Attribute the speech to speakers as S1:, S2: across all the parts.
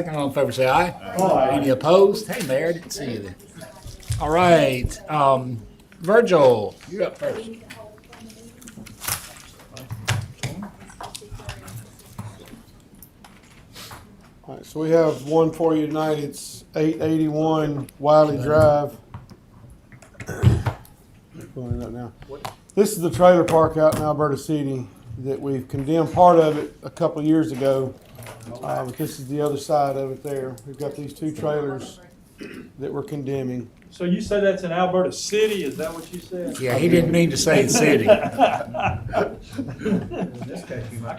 S1: All in favor, say aye.
S2: Aye.
S1: Any opposed? Hey, Mayor, I didn't see you there. All right, Virgil, you're up first.
S2: All right, so we have one for you tonight. It's 881 Wiley Drive. Pulling it up now. This is the trailer park out in Alberta City that we've condemned part of it a couple of years ago. But this is the other side of it there. We've got these two trailers that we're condemning.
S3: So you say that's in Alberta City, is that what you said?
S1: Yeah, he didn't mean to say the city.
S3: I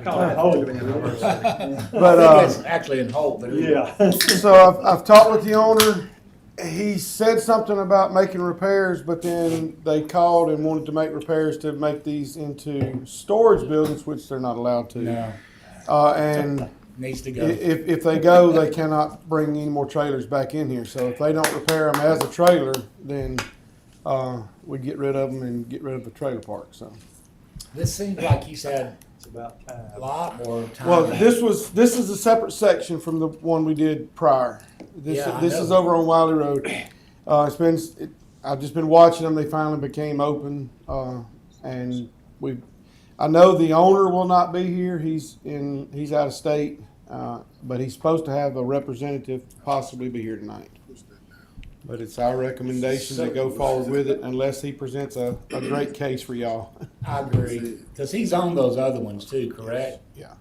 S3: call it Hope.
S2: But
S1: I think it's actually in Hope. But
S3: Yeah.
S2: so I've talked with the owner. He said something about making repairs, but then they called and wanted to make repairs to make these into storage buildings, which they're not allowed to.
S1: No,
S2: And
S1: needs to go.
S2: if they go, they cannot bring any more trailers back in here. So if they don't repair them as a trailer, then we get rid of them and get rid of the trailer park. So.
S1: This seems like he's had
S3: It's about time.
S1: a lot more time.
S2: Well, this is a separate section from the one we did prior. This
S1: Yeah, I
S2: this
S1: know.
S2: is over on Wiley Road. I've just been watching them. They finally became open, and I know the owner will not be here. He's out of state, but he's supposed to have a representative possibly be here tonight. But it's our recommendation to go forward with it unless he presents a great case for y'all.
S1: I agree, because he's on those other ones too, correct?
S2: Yeah.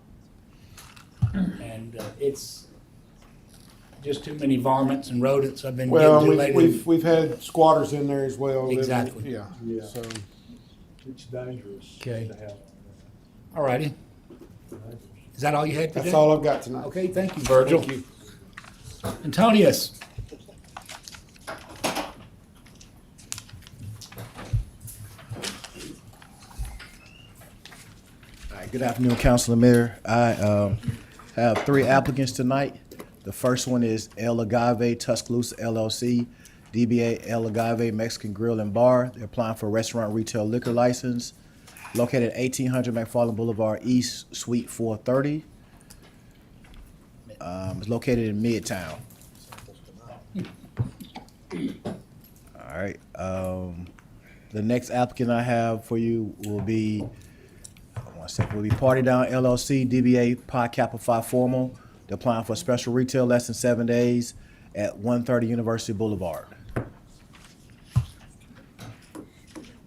S1: And it's just too many varmints and rodents. I've been
S2: Well,
S1: getting too late.
S2: we've had squatters in there as well. living-
S1: Exactly.
S2: Yeah.
S3: Yeah.
S2: So.
S3: It's dangerous.
S1: Okay.
S3: to have
S1: All righty. Is that all you had today?
S2: That's all I've got tonight.
S1: Okay, thank you, Virgil.
S2: Thank you.
S1: Antonius.
S4: All right, good afternoon, Council and Mayor. I have three applicants tonight. The first one is El Agave Tuscaloosa LLC, DBA El Agave Mexican Grill and Bar. They're applying for a restaurant retail liquor license located at 1800 McFarland Boulevard East, Suite 430. It's located in Midtown. All right. The next applicant I have for you will be will be Party Down LLC, DBA Pi Kappa Phi Formal. They're applying for a special retail less than 7 days at 130 University Boulevard.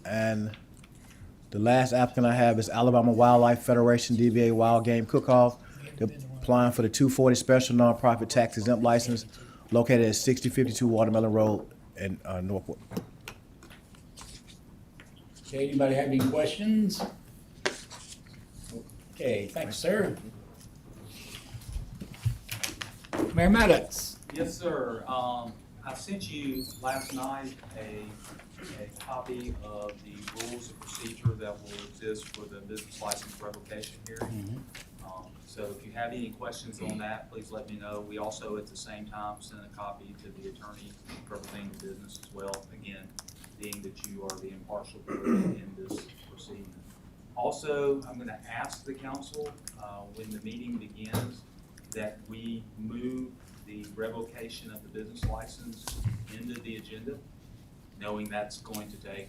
S4: And the last applicant I have is Alabama Wildlife Federation, DBA Wild Game Cook-Off. They're applying for the 240 special nonprofit tax exempt license located at 6052 Watermelon Road in Northport.
S1: Okay, anybody have any questions? Okay, thanks, sir. Mayor Maddox.
S5: Yes, sir. I sent you last night a copy of the rules of procedure that will exist for the business license revocation hearing. So if you have any questions on that, please let me know. We also, at the same time, sent a copy to the attorney representing the business as well. Again, being that you are the impartial judge in this proceeding. Also, I'm going to ask the council when the meeting begins that we move the revocation of the business license into the agenda, knowing that's going to take,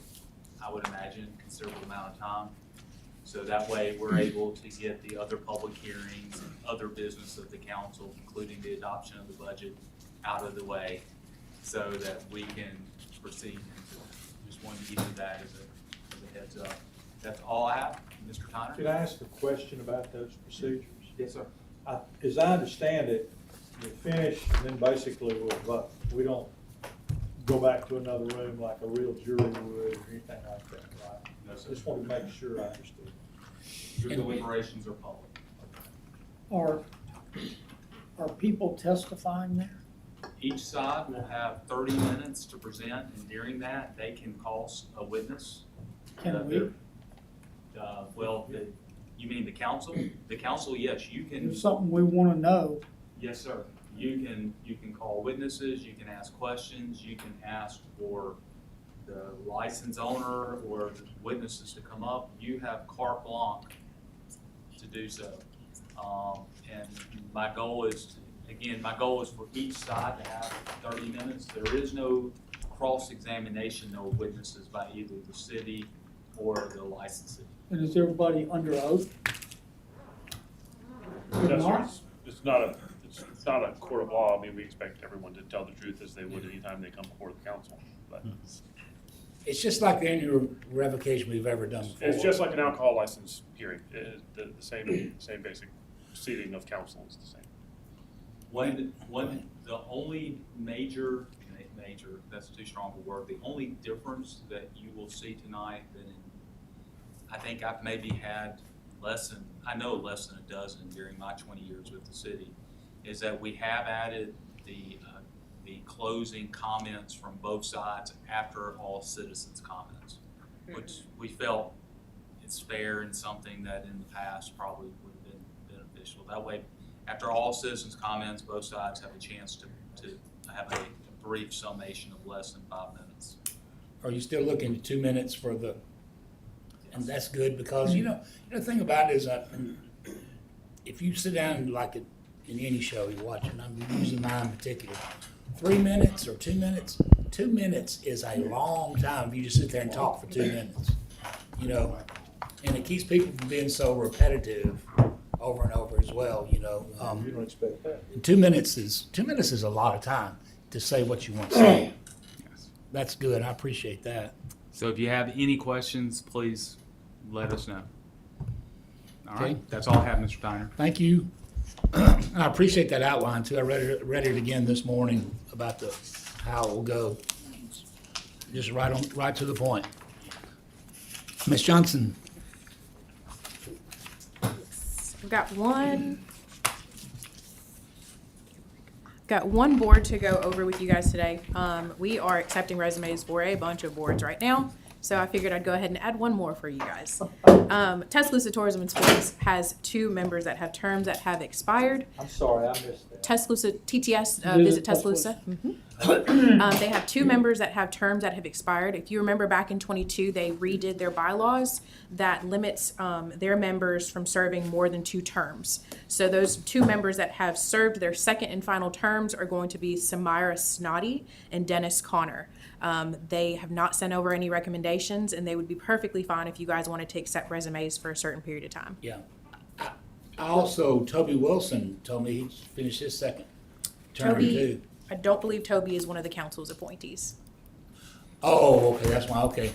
S5: I would imagine, a considerable amount of time. So that way we're able to get the other public hearings and other business of the council, including the adoption of the budget, out of the way so that we can proceed. Just wanted to give you that as a heads up. That's all I have. Mr. Tyner?
S3: Could I ask a question about those procedures?
S5: Yes, sir.
S3: As I understand it, you finish and then basically we'll vote. We don't go back to another room like a real jury would or anything like that, right?
S5: No, sir.
S3: Just want to make sure I understood.
S5: Your deliberations are public.
S6: Are people testifying there?
S5: Each side will have 30 minutes to present, and during that, they can call a witness.
S6: Can we?
S5: You mean the council? The council, yes, you can.
S6: There's something we want to know.
S5: Yes, sir. You can call witnesses, you can ask questions, you can ask for the license owner or the witnesses to come up. You have carte blanche to do so. And my goal is, again, my goal is for each side to have 30 minutes. There is no cross-examination, no witnesses by either the city or the licensee.
S6: And is everybody under oath? If
S7: Yes, sir.
S6: not,
S7: It's not a court of law. I mean, we expect everyone to tell the truth as they would anytime they come before the council. But
S1: It's just like any revocation we've ever done before.
S7: it's just like an alcohol license hearing. The same basic proceeding of council is the same.
S5: The only major, that's too strong a word, the only difference that you will see tonight that I think I've maybe had less than a dozen during my 20 years with the city, is that we have added the closing comments from both sides after all citizens' comments, which we felt is fair and something that in the past probably would have been beneficial. That way, after all citizens' comments, both sides have a chance to have a brief summation of less than 5 minutes.
S1: Are you still looking at 2 minutes for the, and that's good because, the thing about it is if you sit down like in any show you're watching, I'm using mine in particular, 3 minutes or 2 minutes, 2 minutes is a long time if you just sit there and talk for 2 minutes, and it keeps people from being so repetitive over and over as well,
S3: You don't expect that.
S1: 2 minutes is a lot of time to say what you want to say. That's good. I appreciate that.
S8: So if you have any questions, please let us know. All right,
S1: Okay.
S8: that's all I have, Mr. Tyner.
S1: Thank you. I appreciate that outline too. I read it again this morning about how it will go. Just right to the point. Ms. Johnson,
S9: We've got one board to go over with you guys today. We are accepting resumes for a bunch of boards right now, so I figured I'd go ahead and add one more for you guys. Tuscaloosa Tourism and Sports has 2 members that have terms that have expired.
S3: I'm sorry, I missed that.
S9: Tuscaloosa, TTS,
S6: Visit
S9: Visit Tuscaloosa. They have 2 members that have terms that have expired. If you remember back in '22, they redid their bylaws that limits their members from serving more than 2 terms. So those 2 members that have served their second and final terms are going to be Samira Snoddy and Dennis Connor. They have not sent over any recommendations, and they would be perfectly fine if you guys wanted to accept resumes for a certain period of time.
S1: yeah. I also, Toby Wilson told me he finished his second term
S9: Toby,
S1: too.
S9: I don't believe Toby is one of the council's appointees.
S1: Oh, okay, that's why, okay.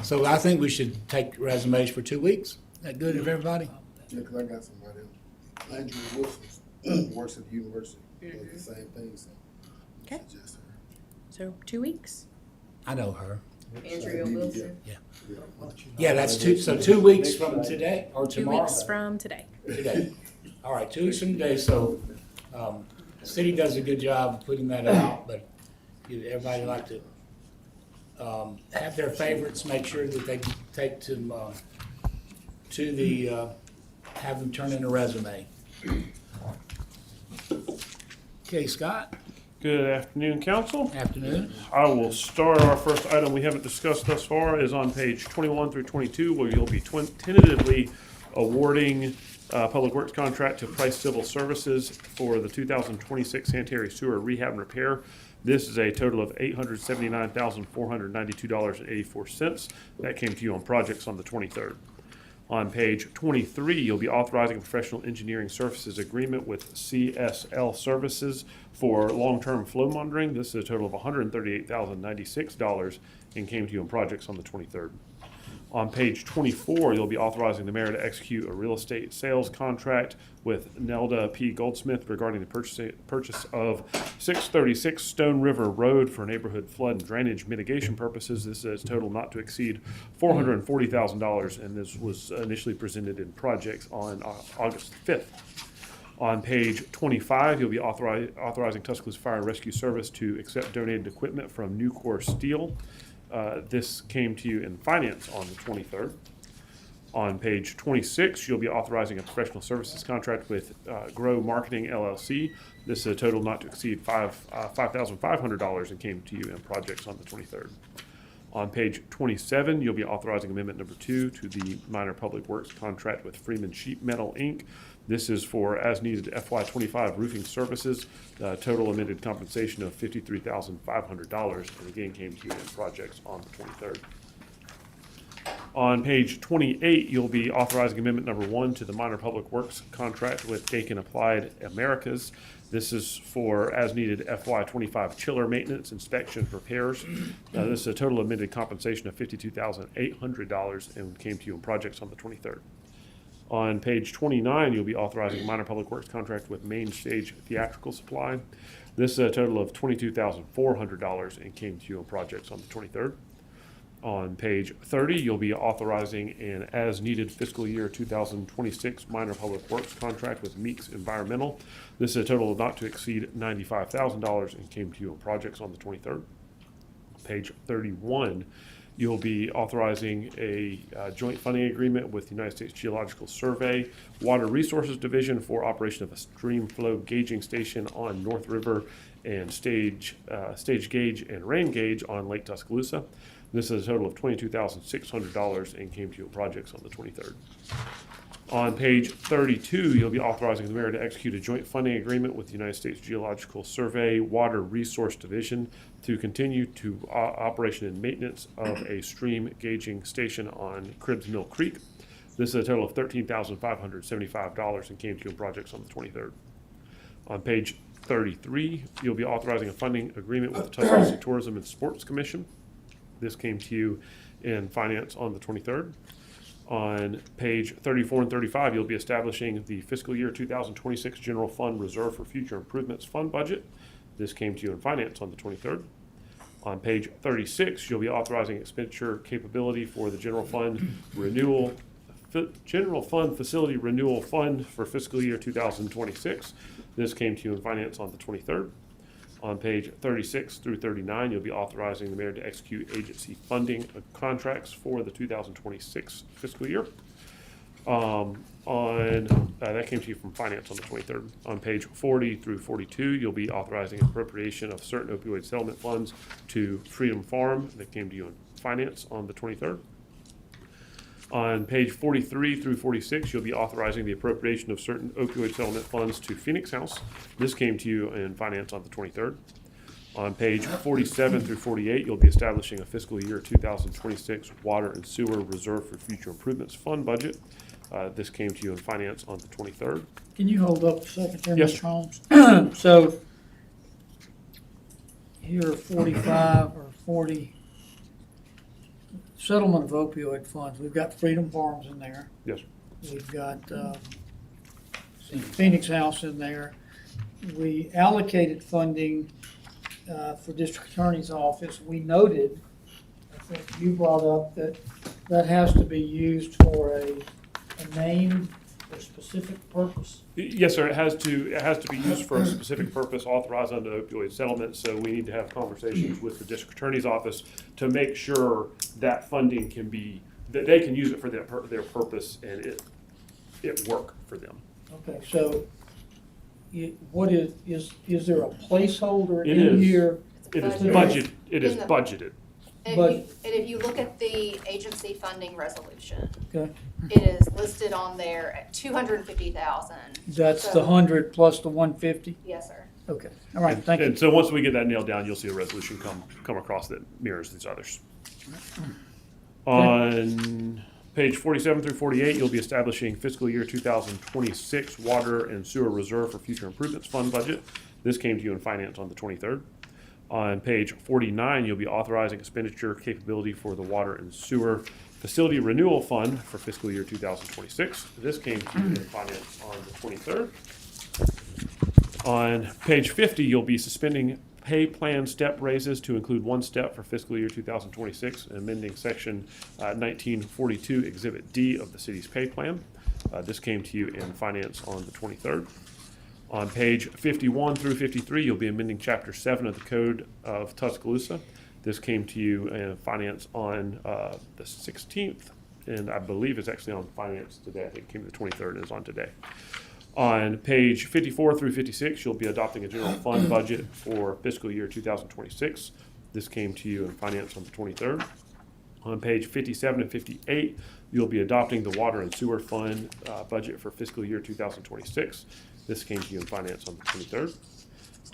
S1: So I think we should take resumes for 2 weeks. Is that good with everybody?
S10: Yeah, 'cause I got somebody else. Andrew Wilson works at the university, does the same thing, so.
S9: Okay.
S10: Suggest her.
S9: So 2 weeks.
S1: I know her.
S10: Andrea Wilson?
S1: Yeah.
S10: Yeah.
S1: Yeah, that's 2 weeks from today or
S9: 2
S1: tomorrow?
S9: weeks from today.
S1: Today. All right, 2 weeks from today, so, the city does a good job of putting that out, but everybody like to, have their favorites, make sure that they take have them turn in a resume. Okay, Scott,
S7: Good afternoon, council.
S1: afternoon.
S7: I will start. Our first item we haven't discussed thus far is on page 21 through 22, where you'll be tentatively awarding public works contract to Price Civil Services for the 2026 sanitary sewer rehab and repair. This is a total of $879,492.84. That came to you on projects on the 23rd. On page 23, you'll be authorizing a professional engineering services agreement with CSL Services for long-term flow monitoring. This is a total of $138,096 and came to you on projects on the 23rd. On page 24, you'll be authorizing the mayor to execute a real estate sales contract with Nelda P. Goldsmith regarding the purchase of 636 Stone River Road for neighborhood flood and drainage mitigation purposes. This is a total not to exceed $440,000, and this was initially presented in projects on August 5th. On page 25, you'll be authorizing Tuscaloosa Fire and Rescue Service to accept donated equipment from Nucor Steel. This came to you in finance on the 23rd. On page 26, you'll be authorizing a professional services contract with Grow Marketing LLC. This is a total not to exceed $5,500 and came to you in projects on the 23rd. On page 27, you'll be authorizing amendment number 2 to the minor public works contract with Freeman Sheet Metal, Inc. This is for as-needed FY25 roofing services, total amended compensation of $53,500, and again came to you in projects on the 23rd. On page 28, you'll be authorizing amendment number 1 to the minor public works contract with Dakin Applied Americas. This is for as-needed FY25 chiller maintenance, inspections, repairs. This is a total amended compensation of $52,800 and came to you in projects on the 23rd. On page 29, you'll be authorizing minor public works contract with Main Stage Theatrical Supply. This is a total of $22,400 and came to you in projects on the 23rd. On page 30, you'll be authorizing an as-needed fiscal year 2026 minor public works contract with Meeks Environmental. This is a total of not to exceed $95,000 and came to you in projects on the 23rd. Page 31, you'll be authorizing a joint funding agreement with the United States Geological Survey, Water Resources Division for operation of a stream flow gauging station on North River and stage gauge and rain gauge on Lake Tuscaloosa. This is a total of $22,600 and came to you in projects on the 23rd. On page 32, you'll be authorizing the mayor to execute a joint funding agreement with the United States Geological Survey, Water Resource Division to continue to operation and maintenance of a stream gauging station on Cribbs Mill Creek. This is a total of $13,575 and came to you in projects on the 23rd. On page 33, you'll be authorizing a funding agreement with the Tuscaloosa Tourism and Sports Commission. This came to you in finance on the 23rd. On page 34 and 35, you'll be establishing the fiscal year 2026 general fund reserve for future improvements fund budget. This came to you in finance on the 23rd. On page 36, you'll be authorizing expenditure capability for the general fund facility renewal fund for fiscal year 2026. This came to you in finance on the 23rd. On page 36 through 39, you'll be authorizing the mayor to execute agency funding contracts for the 2026 fiscal year. That came to you from finance on the 23rd. On page 40 through 42, you'll be authorizing appropriation of certain opioid settlement funds to Freedom Farm. That came to you in finance on the 23rd. On page 43 through 46, you'll be authorizing the appropriation of certain opioid settlement funds to Phoenix House. This came to you in finance on the 23rd. On page 47 through 48, you'll be establishing a fiscal year 2026 water and sewer reserve for future improvements fund budget. This came to you in finance on the 23rd.
S6: Can you hold up a second there,
S7: Yes,
S6: Mr.
S7: sir.
S6: Holmes? So, here are 45 or 40 settlement of opioid funds. We've got Freedom Farms in there.
S7: Yes, sir.
S6: We've got Phoenix House in there. We allocated funding for district attorney's office. We noted, I think you brought up that that has to be used for a named or specific purpose.
S7: Yes, sir. It has to be used for a specific purpose authorized under the opioid settlement. So we need to have conversations with the district attorney's office to make sure that funding that they can use it for their purpose and it work for them.
S6: Okay, so what is there a placeholder
S7: It
S6: in
S7: is.
S6: here?
S7: It is
S11: Budgeted.
S7: budget. It is
S11: In the-
S7: budgeted.
S11: And if you look at the agency funding resolution,
S6: Okay,
S11: it is listed on there at 250,000.
S6: that's
S11: So-
S6: the 100 plus the 150?
S11: Yes, sir.
S6: Okay, all right, thank you.
S7: And so once we get that nailed down, you'll see a resolution come across that mirrors these others. On page 47 through 48, you'll be establishing fiscal year 2026 water and sewer reserve for future improvements fund budget. This came to you in finance on the 23rd. On page 49, you'll be authorizing expenditure capability for the water and sewer facility renewal fund for fiscal year 2026. This came to you in finance on the 23rd. On page 50, you'll be suspending pay plan step raises to include one step for fiscal year 2026, and amending section 1942 Exhibit D of the city's pay plan. This came to you in finance on the 23rd. On page 51 through 53, you'll be amending Chapter 7 of the Code of Tuscaloosa. This came to you in finance on the 16th, and I believe it's actually on finance today. I think it came to the 23rd and is on today. On page 54 through 56, you'll be adopting a general fund budget for fiscal year 2026. This came to you in finance on the 23rd. On page 57 and 58, you'll be adopting the Water and Sewer Fund budget for fiscal year 2026. This came to you in Finance on the 23rd.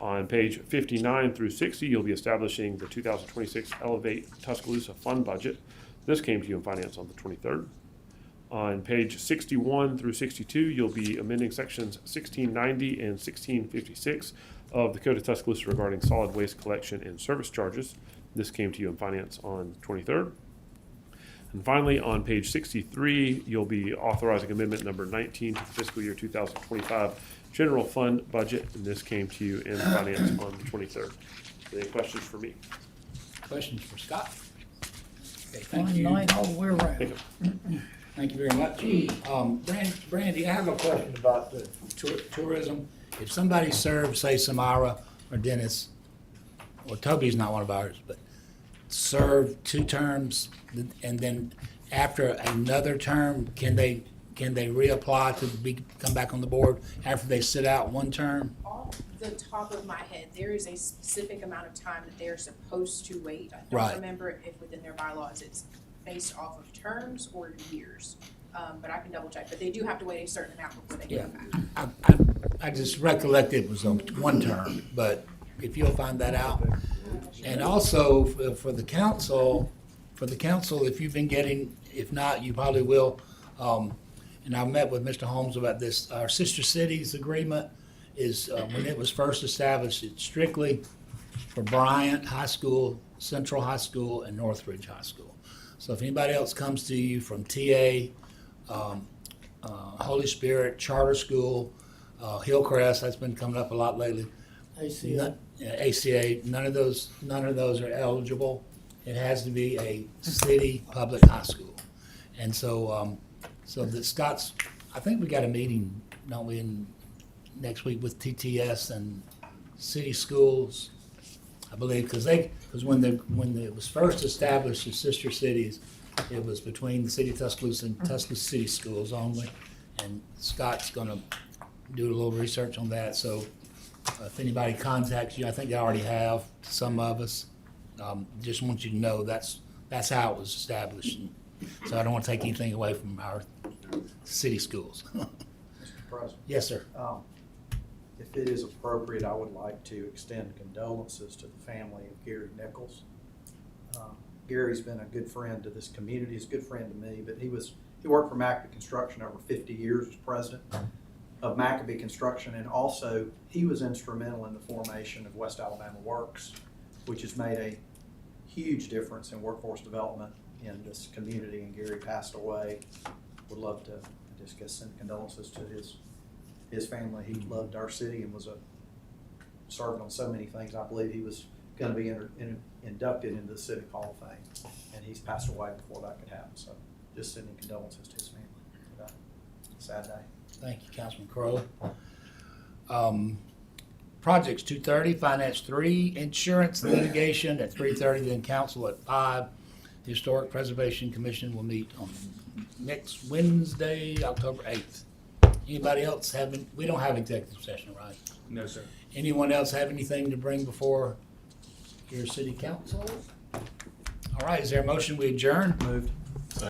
S7: On page 59 through 60, you'll be establishing the 2026 Elevate Tuscaloosa Fund budget. This came to you in Finance on the 23rd. On page 61 through 62, you'll be amending sections 1690 and 1656 of the Code of Tuscaloosa regarding solid waste collection and service charges. This came to you in Finance on the 23rd. And finally, on page 63, you'll be authorizing amendment number 19 to the fiscal year 2025 general fund budget, and this came to you in Finance on the 23rd. Any questions for me?
S1: Questions for Scott? Okay,
S6: Fun
S1: thank you.
S6: night all the way
S7: Thank
S6: around.
S7: you.
S1: Thank you very much. Brandy, I have a question about the tourism. If somebody serves, say, Samara or Dennis, or Toby's not one of ours, but serve 2 terms, and then after another term, can they reapply to come back on the board after they sit out 1 term?
S9: Off the top of my head, there is a specific amount of time that they're supposed to wait. I
S1: Right.
S9: don't remember if within their bylaws it's based off of terms or years, but I can double check. But they do have to wait a certain amount before they
S1: Yeah.
S9: come back.
S1: I just recollect it was on 1 term, but if you'll find that out. And also for the council, if you've been getting, if not, you probably will. And I met with Mr. Holmes about this. Our sister cities agreement is, when it was first established, it's strictly for Bryant High School, Central High School, and Northridge High School. So if anybody else comes to you from TA, Holy Spirit, Charter School, Hillcrest, that's been coming up a lot lately. ACA, none of those are eligible. It has to be a city public high school. And so, so the Scott's, I think we got a meeting, don't we, next week with TTS and city schools, I believe, because when it was first established as sister cities, it was between the city of Tuscaloosa and Tuscaloosa City Schools only. And Scott's gonna do a little research on that, so if anybody contacts you, I think they already have, some of us, just want you to know that's how it was established. And so I don't want to take anything away from our city schools.
S12: Mr. President,
S1: Yes, sir.
S12: if it is appropriate, I would like to extend condolences to the family of Gary Nichols. Gary's been a good friend to this community, he's a good friend to me, but he worked for Maccabee Construction over 50 years as president of Maccabee Construction, and also he was instrumental in the formation of West Alabama Works, which has made a huge difference in workforce development in this community, and Gary passed away. Would love to just send condolences to his family. He loved our city and was served on so many things. I believe he was going to be inducted into the Civic Hall of Fame, and he's passed away before that could happen. So just sending condolences to his family for that sad day.
S1: Thank you, Councilman Crowe. Projects 2:30, Finance 3, Insurance Litigation at 3:30, then Council at 5. The Historic Preservation Commission will meet on next Wednesday, October 8th. Anybody else we don't have executive session, right?
S8: No, sir.
S1: Anyone else have anything to bring before your city council? All right, is there a motion we adjourn?
S12: Moved.